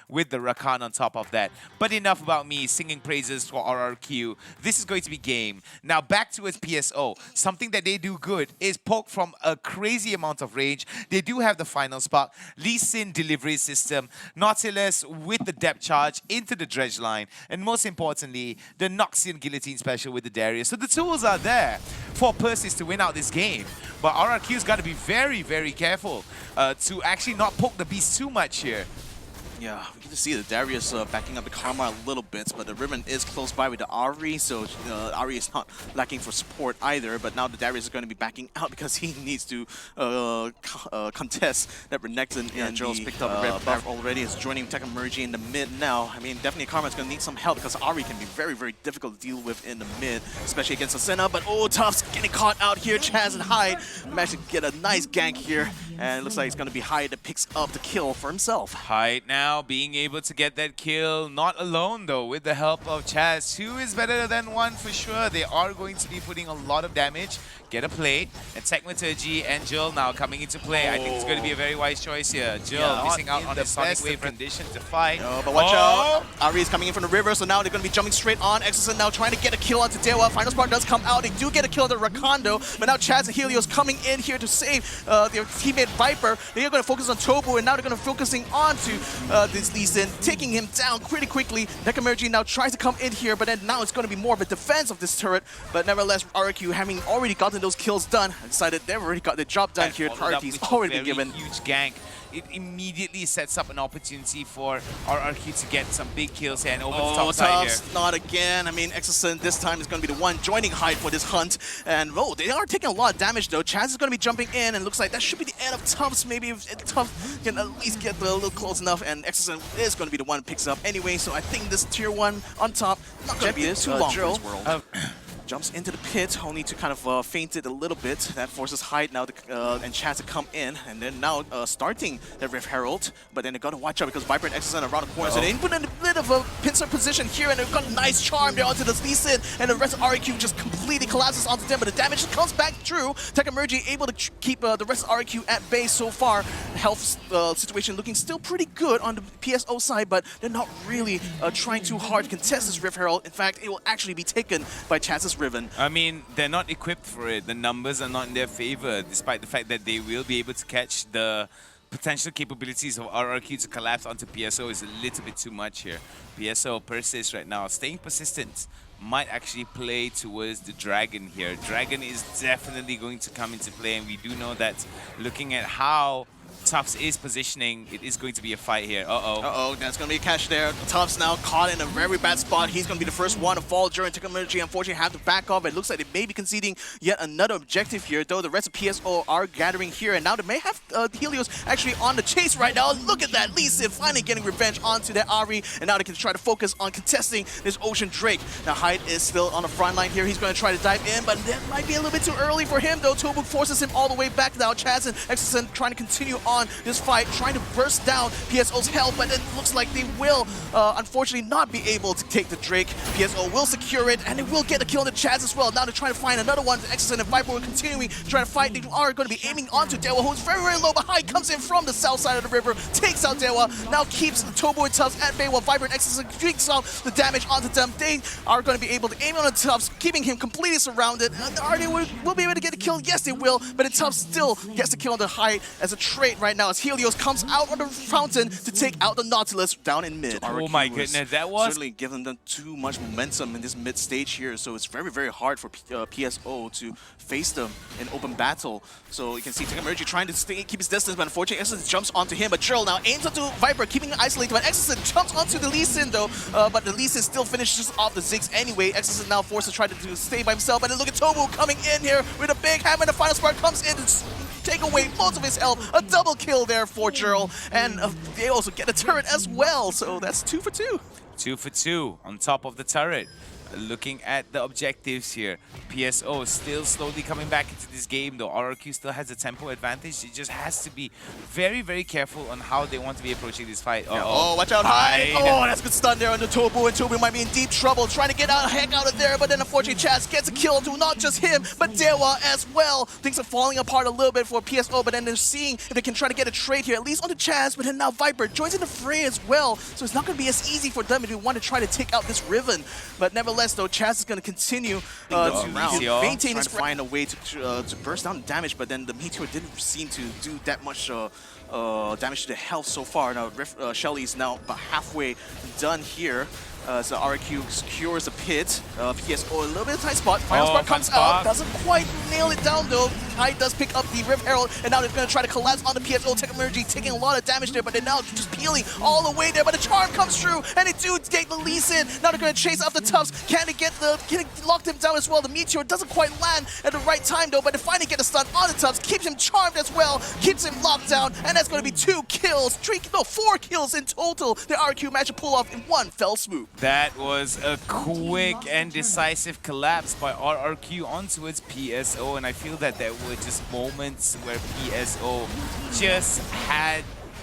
with the Rakan on top of that. But enough about me singing praises for RRQ. This is going to be game. Now back to its PSO. Something that they do good is poke from a crazy amount of range. They do have the final spark, Lee Sin delivery system, Nautilus with the depth charge into the dredge line, and most importantly, the Noxian guillotine special with the Darius. So the tools are there for Persis to win out this game. But RRQ's got to be very, very careful to actually not poke the beast too much here. Yeah, we can just see the Darius backing up the Karma a little bit, but the Riven is close by with the Ahri, so Ahri is not lacking for support either, but now the Darius is going to be backing out because he needs to contest that Renekton. Yeah, and Joel's the, picked up a red buff already, is joining Tech Emergy in the mid now. I mean, definitely Karma is going to need some help because Ahri can be very, very difficult to deal with in the mid, especially against Ascena, but oh, Tufts getting caught out here. Chaz and Hyde managed to get a nice gank here, and it looks like it's going to be Hyde that picks up the kill for himself. Hyde now being able to get that kill, not alone though, with the help of Chaz. 2 is better than 1 for sure. They are going to be putting a lot of damage. Get a plate, and Techmaturgy and Jill now coming into play. I think it's going to be a very wise choice here. Jill missing out on the Sonic Wave condition to fight. Oh, but watch out. Ahri is coming in from the river, so now they're going to be jumping straight on. Exorcist now trying to get a kill onto Dewa. Final Spark does come out. They do get a kill on the Rakondo, but now Chaz and Helios coming in here to save their teammate Viper. They are going to focus on Tobu, and now they're going to focusing on to this Lee Sin, taking him down pretty quickly. Necromergy now tries to come in here, but then now it's going to be more of a defense of this turret. But nevertheless, RRQ having already gotten those kills done, decided they've already got the job done here. Priority's already been given. Huge gank. It immediately sets up an opportunity for RRQ to get some big kills here and over the top side here. Not again. I mean, Exorcist this time is going to be the one joining Hyde for this hunt. And oh, they are taking a lot of damage though. Chaz is going to be jumping in, and looks like that should be the end of Tufts. Maybe if Tufts can at least get a little close enough, and Exorcist is going to be the one who picks up anyway. So I think this tier 1 on top not going to be too long for this world. Jumps into the pit, only to kind of feint it a little bit. That forces Hyde now to, and Chaz to come in, and then now starting the Rift Herald. But then they got to watch out because Viper and Exorcist are around the corner, so they put in a bit of a pincer position here, and they've got a nice charm there onto this Lee Sin, and the rest of RRQ just completely collapses onto them, but the damage comes back through. Tech Emergy able to keep the rest of RRQ at bay so far. Health situation looking still pretty good on the PSO side, but they're not really trying too hard to contest this Rift Herald. In fact, it will actually be taken by Chaz's Riven. I mean, they're not equipped for it. The numbers are not in their favor, despite the fact that they will be able to catch the potential capabilities of RRQ to collapse onto PSO is a little bit too much here. PSO persists right now. Staying persistent might actually play towards the Dragon here. Dragon is definitely going to come into play, and we do know that looking at how Tufts is positioning, it is going to be a fight here. Uh-oh, that's going to be a catch there. Tufts now caught in a very bad spot. He's going to be the first one to fall during Technology. Unfortunately, have to back off. It looks like they may be conceding yet another objective here, though the rest of PSO are gathering here, and now they may have Helios actually on the chase right now. Look at that. Lee Sin finally getting revenge onto that Ahri, and now they can try to focus on contesting this Ocean Drake. Now, Hyde is still on the front line here. He's going to try to dive in, but that might be a little bit too early for him, though. Tobu forces him all the way back now. Chaz and Exorcist trying to continue on this fight, trying to burst down PSO's health, but it looks like they will unfortunately not be able to take the Drake. PSO will secure it, and they will get a kill on the Chaz as well. Now they're trying to find another one. Exorcist and Viper will continuing trying to fight. They are going to be aiming onto Dewa, who's very, very low behind, comes in from the south side of the river, takes out Dewa, now keeps Tobu and Tufts at bay while Viper and Exorcist takes out the damage onto them. They are going to be able to aim on the Tufts, keeping him completely surrounded. Are they will be able to get a kill? Yes, they will, but the Tufts still gets the kill on the Hyde as a trait right now, as Helios comes out on the fountain to take out the Nautilus down in mid. Oh my goodness, that was certainly giving them too much momentum in this mid stage here, so it's very, very hard for PSO to face them in open battle. So you can see Technology trying to keep his distance, but unfortunately Exorcist jumps onto him, but Trill now aims onto Viper, keeping him isolated, but Exorcist jumps onto the Lee Sin though, but the Lee Sin still finishes off the Ziggs anyway. Exorcist is now forced to try to stay by himself, and then look at Tobu coming in here with a big hammer, and the final spark comes in to take away most of his health. A double kill there for Jurl, and they also get a turret as well, so that's 2 for 2. 2 for 2 on top of the turret. Looking at the objectives here, PSO still slowly coming back into this game though. RRQ still has a tempo advantage. It just has to be very, very careful on how they want to be approaching this fight. Oh, watch out, high! Oh, that's a good stun there on the Tobu, and Tobu might be in deep trouble trying to get heck out of there, but then unfortunately Chaz gets a kill to not just him, but Dewa as well. Things are falling apart a little bit for PSO, but then they're seeing if they can try to get a trade here, at least on the Chaz, but then now Viper joins in the fray as well, so it's not going to be as easy for them if they want to try to take out this Riven. But nevertheless, though, Chaz is going to continue to maintain his find a way to burst down the damage, but then the Meteor didn't seem to do that much damage to the health so far. Now, Shelly is now about halfway done here. So RRQ secures a pit. PSO a little bit of tight spot. Final spot comes out. Doesn't quite nail it down though. Kai does pick up the Rift Herald, and now they're going to try to collapse on the PSO Technology, taking a lot of damage there, but they're now just peeling all the way there. But the charm comes through, and they do take the lease in. Now they're going to chase after Tufts. Can they lock him down as well? The Meteor doesn't quite land at the right time though, but they finally get a stun on the Tufts, keeps him charmed as well, keeps him locked down, and that's going to be 4 kills in total. The RRQ managed to pull off in one fell swoop. That was a quick and decisive collapse by RRQ onto its PSO, and I feel that there were just moments where PSO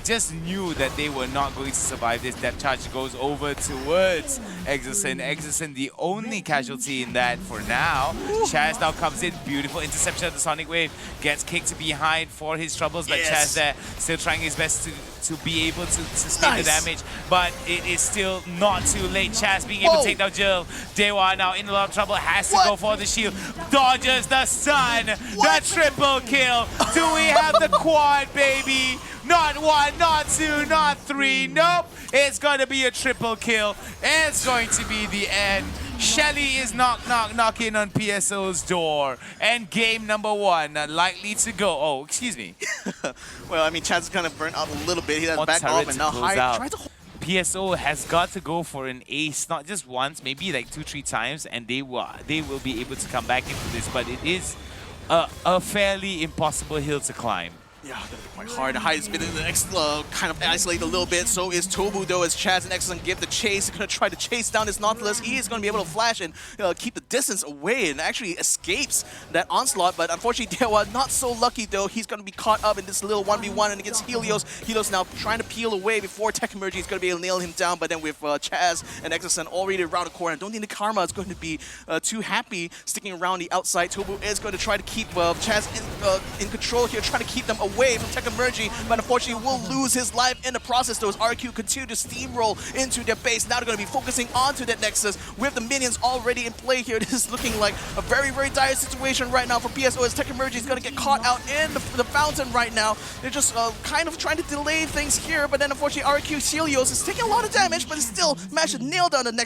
just knew that they were not going to survive this. That charge goes over towards Exerson. Exerson, the only casualty in that for now. Chaz now comes in, beautiful interception of the Sonic Wave, gets kicked behind for his troubles, but Chaz there still trying his best to be able to sustain the damage, but it is still not too late. Chaz being able to take down Jill. Dewa now in a lot of trouble, has to go for the shield, dodges the stun, the triple kill. Do we have the quad, baby? Not 1, not 2, not 3, nope. It's going to be a triple kill. It's going to be the end. Shelly is knocking on PSO's door. And game number 1 likely to go. Oh, excuse me. Well, I mean, Chaz is kind of burnt out a little bit. He has back off and now high. Tries to hold. PSO has got to go for an ace, not just once, maybe like 2-3 times, and they will be able to come back into this. But it is a fairly impossible hill to climb. Yeah, gonna be quite hard. The Hyde has been kind of isolated a little bit. So is Tobu, though, as Chaz and Exxon give the chase. They're gonna try to chase down this Nautilus. He is gonna be able to flash and keep the distance away and actually escapes that onslaught. But unfortunately, Dewa not so lucky, though. He's gonna be caught up in this little 1v1 and against Helios. Helios now trying to peel away before Tech Emerging is gonna be able to nail him down. But then with Chaz and Exxon already around the corner, I don't think the Karma is going to be too happy sticking around the outside. Tobu is going to try to keep Chaz in control here, trying to keep them away from Tech Emerging. But unfortunately will lose his life in the process. Those RQ continue to steamroll into their base. Now they're going to be focusing onto that Nexus with the minions already in play here. This is looking like a very, very dire situation right now for PSO as Tech Emerging is going to get caught out in the fountain right now. They're just kind of trying to delay things here, but then unfortunately RQ Helios is taking a lot of damage, but still managed to nail down the next